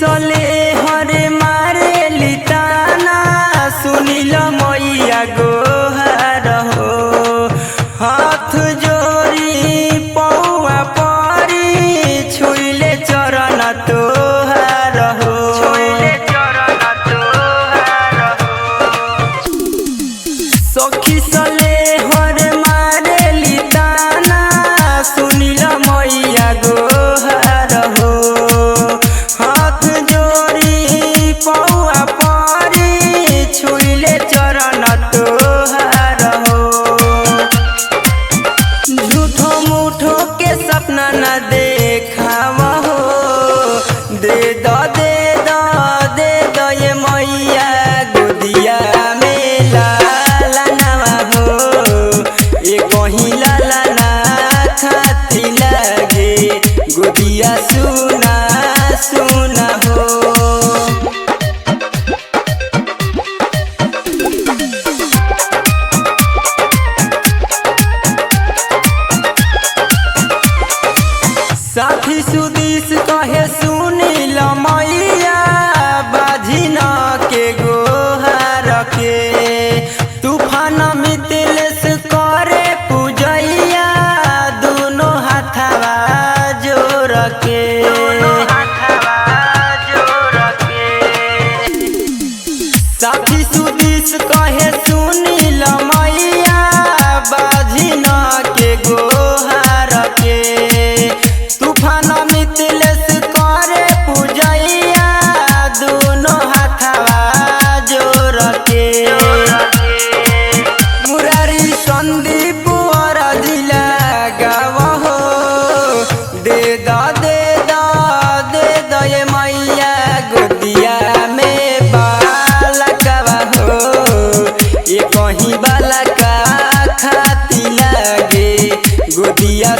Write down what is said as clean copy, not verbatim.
सले हरे मारे लिताना सुनिल मैया गोहार हो। हाथ जोड़ी पौआ परी छुइले चरण तोहार हो। सखी सले हरे मारे लिताना सुनिल मैया गोहार हो। हाथ जोड़ी पौआ परी छुइले चरण तोहार हो। झूठो मूठो के सपना न देखाव हो। दे दो ये मैया गोदिया में लाला नवा हो। ये कहीं लाला ना खाती लगे गोदिया सुना सुना हो। साथी सुदीस कहे सुनिल मैया बाझिन के गोहार के। तूफान मिथिलेश करे पूजैया दोनों हाथवा जोड़ के। साथी सुदीस कहे सुनिल मैया बाझिन के गोहार के। तूफान मिथिलेश करे पूजैया दोनों हाथवा जोड़ के। मुरारी संदीप और जिला गाव हो। दे दो ये मैया गोदिया में बालकवा हो। ये कहीं बालका खाती लगे गोदिया